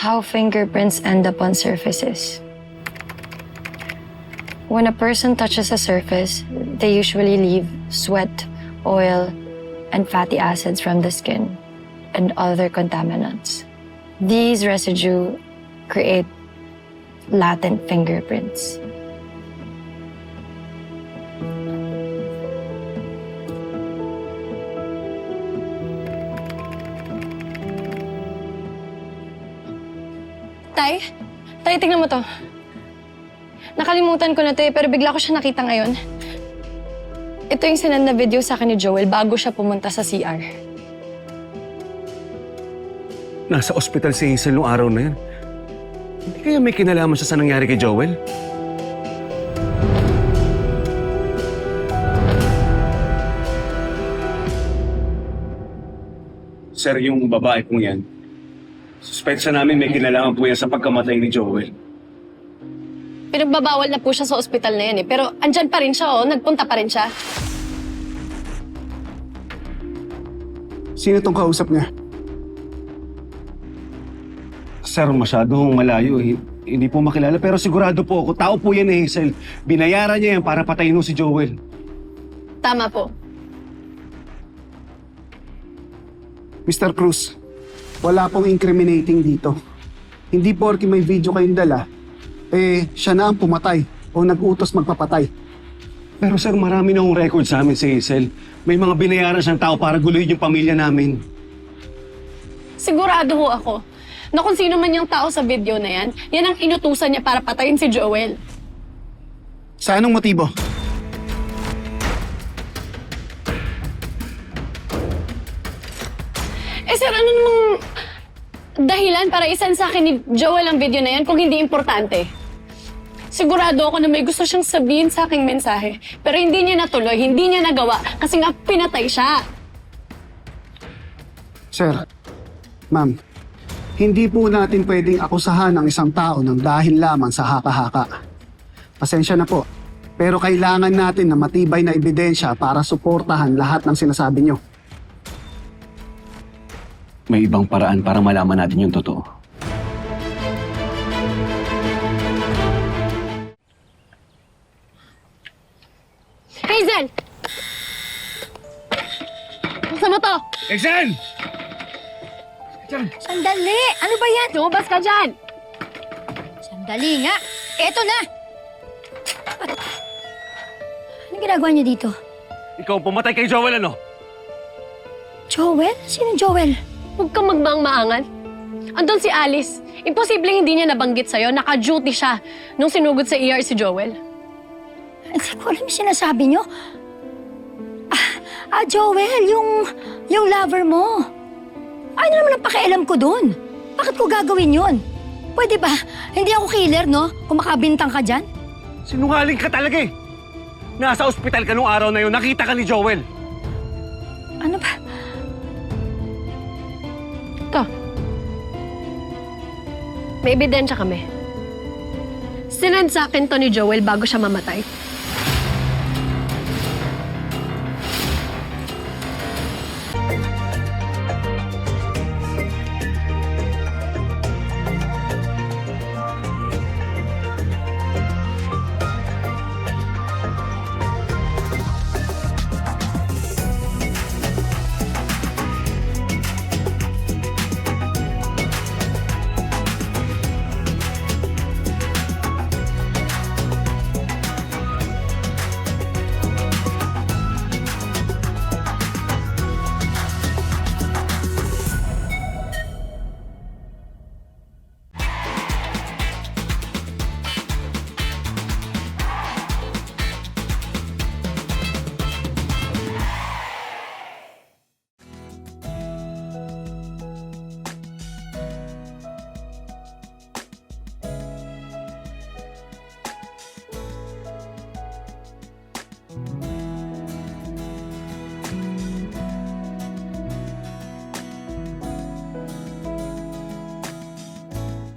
how fingerprints end up on surfaces. When a person touches a surface, they usually leave sweat, oil, and fatty acids from the skin and other contaminants. These residue create latent fingerprints. Tay, tingnan mo to. Nakalimutan ko na to pero bigla ko siya nakita ngayon. Ito yung sinend na video sa akin ni Joel bago siya pumunta sa CR. Nasa ospital si Hazel nung araw na yan. Hindi kaya may kinalaman siya sa nangyari kay Joel? Sir, yung babae pong yan, suspetsa namin may kinalaman po yan sa pagkamatay ni Joel. Pinagbabawal na po siya sa ospital na yan pero andyan pa rin siya nagpunta pa rin siya. Sino tong kausap niya? Sir, masyadong malayo. Hindi po makilala pero sigurado po ako, tao po yan ni Hazel. Binayaran niya yan para patayin mo si Joel. Tama po. Mr. Cruz, wala pong incriminating dito. Hindi porke may video kayong dala, siya na ang pumatay o nag-utos magpapatay. Pero sir, marami na akong record sa amin si Hazel. May mga binayaran siyang tao para guluhin yung pamilya namin. Sigurado ho ako na kung sino man yung tao sa video na yan, yan ang inutusan niya para patayin si Joel. Sa anong motibo? Sir, ano namang dahilan para isan sa akin ni Joel ang video na yan kung hindi importante? Sigurado ako na may gusto siyang sabihin sa aking mensahe. Pero hindi niya natuloy, hindi niya nagawa kasi nga pinatay siya. Sir, ma'am, hindi po natin pwedeng akusahan ang isang tao ng dahil lamang sa haka-haka. Pasensya na po, pero kailangan natin na matibay na ebidensya para suportahan lahat ng sinasabi niyo. May ibang paraan para malaman natin yung totoo. Hazel! Buksan mo to! Hazel! Sandali! Ano ba yan? Lumabas ka dyan! Sandali nga! Eto na! Anong ginagawa niyo dito? Ikaw pumatay kay Joel, ano? Joel? Sino Joel? Huwag kang magmaang-maangan. Andun si Alice. Imposibleng hindi niya nabanggit sa'yo. Naka-duty siya nung sinugod sa ER si Joel. Hindi ko alam yung sinasabi niyo. Joel, yung lover mo. Ano naman ang pakialam ko dun? Bakit ko gagawin yun? Pwede ba? Hindi ako killer, no? Kung makabintang ka dyan? Sinungaling ka talaga eh! Nasa ospital ka nung araw na yun, nakita ka ni Joel. Ano ba? Ito. May ebidensya kami. Sinend sa akin to ni Joel bago siya mamatay.